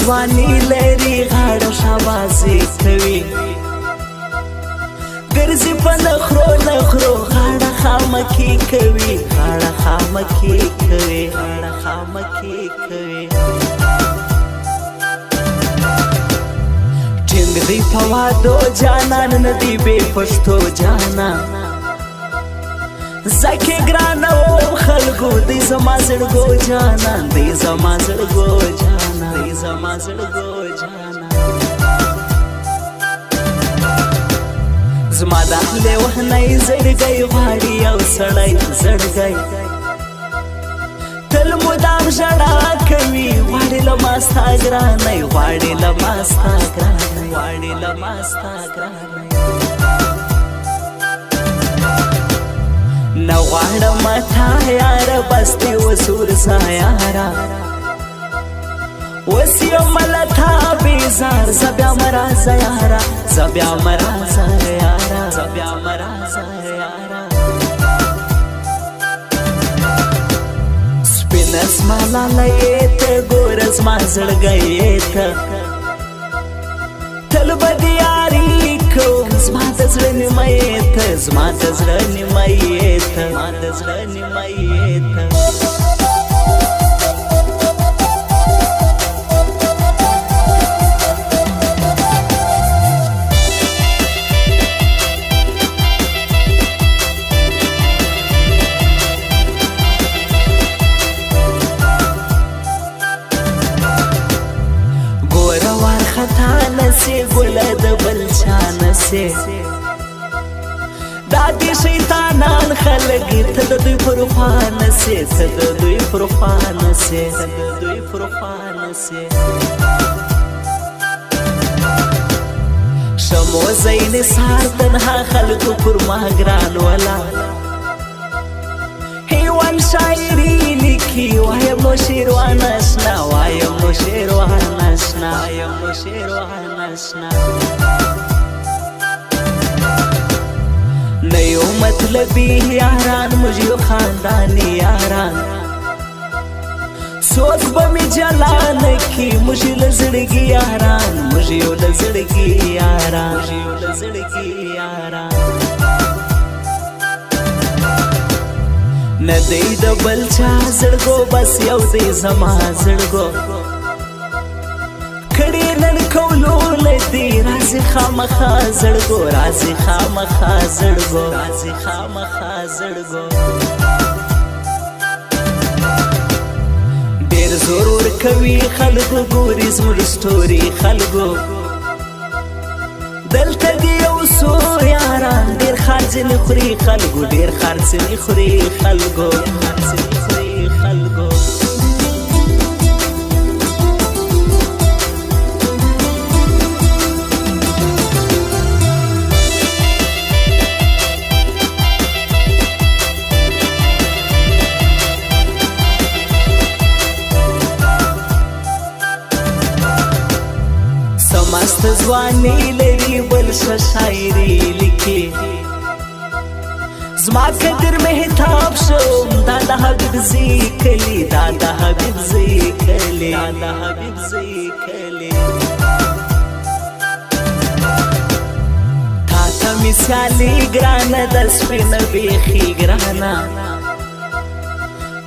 ځواني لري غاړه شاباسي کوي ګرځي په نخرو نخرو غاړه خامکي کوي غاړه خامکي کوي غاړه خامکي کوي ټینګ دی په وادو جانان ندی بې پښتو جانان زکه ګرانه و خلکو دی زما زړګو جانان دی زما زړګو جانان دی زما زړګو جانان زما د اهل وهنۍ زړګی غواړي یو سړی زړګی تل مدام ژړا کوي غواړي له ما ستا ګرانۍ غواړي له ما ستا ګرانۍ غواړي له ما ستا ګرانۍ نه غواړم تا یاره بس دې وسور سا یاره اوس یم له تا بیزار زه بیا مه راځه یاره زه بیا مه راځه یاره زه بیا مه راځه یاره سپینه زما لاله ته ګوره زما زړګی ته تل به د یاري کوم زما د زړه نیمه ته زما د زړه نیمه ته زما د زړه نیمه ته خطا نسی گله د بل چا نسی دا دی شیطانان خلق ته د دوی پر خوا نسی ته د دوی پر خوا نسی ته د دوی پر خوا نسی شمو زین سار تنها خلقو پر ما ګران ولا حیوان شاعری لیکي وایم نو شیروان اشنا وایم نو شیروان اشنا وایم نو شیروان اشنا نیو مطلبی یاران مجھو خاندانی یاران سوک بمی جلان کی مجھو لزڑگی یاران مجھو لزڑگی یاران مجھو لزڑگی یاران ندی د بل چا زړګو بس یو دی زما زړګو کړي نن کولو لدی رازي خامخا زړګو رازي خامخا زړګو رازي خامخا زړګو ډېر زور کوي خلکو ګوري زموږ ستوري خلکو دلته دی یو څو یاران ډېر خرڅنې خوري خلکو ډېر خرڅنې خوري خلکو خرڅنې خوري خلکو مست ځواني لري بل شاعري لیکي زما قدر مهتاب شوم دا د حبیب زی کلی دا د حبیب زی کلی دا د حبیب زی کلی تا ته مثالي ګرانه د سپینه بیخي ګرانه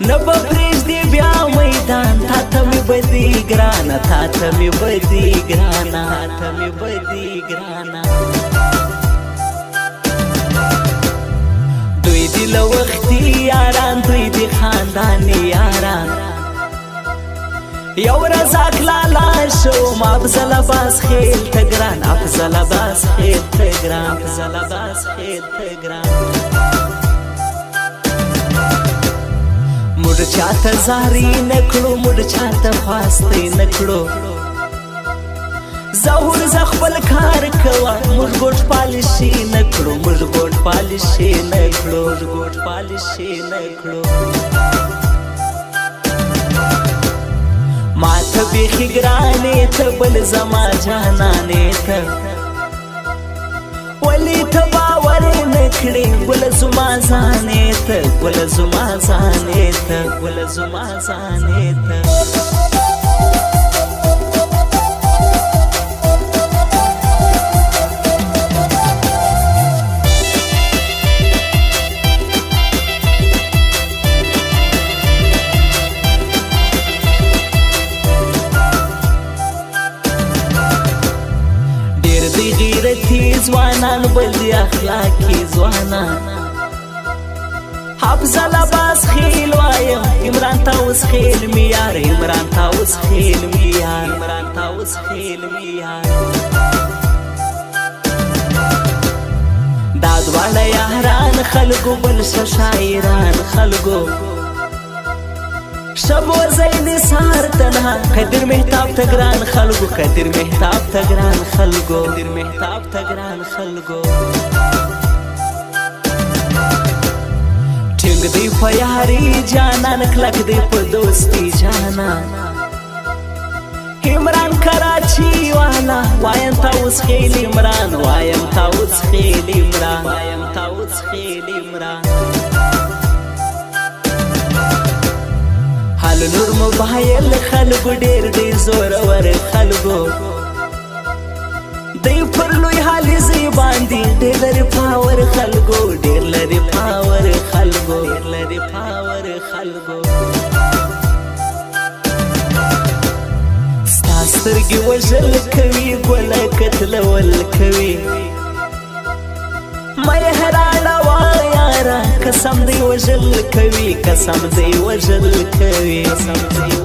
نه به پرېږدي بیا میدان تا ته مې بدي ګرانه تا ته مې بدي ګرانه تا ته مې بدي ګرانه دوی دي له وختي یاران دوی دي خانداني یاران یو رزاق لالا شوم افضل عباس خیل ته ګران افضل عباس خیل ته ګران افضل عباس خیل ته ګران مړ چاته زاري نکړو مړ چاته فاستې نکړو ظهور ز خپل کار کوه موږ ګوټ پالشي نکړو موږ ګوټ پالشي نکړو موږ ګوټ پالشي نکړو ما ته بیخي ګرانې ته بل زما جانانې ته ولی ته باور نه کړې ګل زما ځانې ته ګل زما ځانې ته ګل زما ځانې ته ځوانان بل دي اخلاقي ځوانان حافظ العباس خیل وایم عمران طاووس خیل میار عمران طاووس خیل میار عمران طاووس خیل میار دا دواړه یاران خلکو بل شاعران خلکو شبو زین سهار تنها قدر مهتاب تگران خلکو قدر مهتاب تگران خلکو قدر مهتاب تگران خلکو ټینګ دی په یاري جانان کلک دی په دوستي جانان عمران کراچي والا وایم طاووس خیل عمران وایم طاووس خیل عمران وایم طاووس خیل عمران حال نور موبایل خلکو ډېر دی زورور خلکو دی پر لوی حالې ځای باندې ډېر لري پاور خلکو ډېر لري پاور خلکو ډېر لري پاور خلکو ستا سترګې وژل کوي ګوله کتلول کوي مې حیرانه وه یاره قسم دی وژل کوي قسم دی وژل کوي قسم دی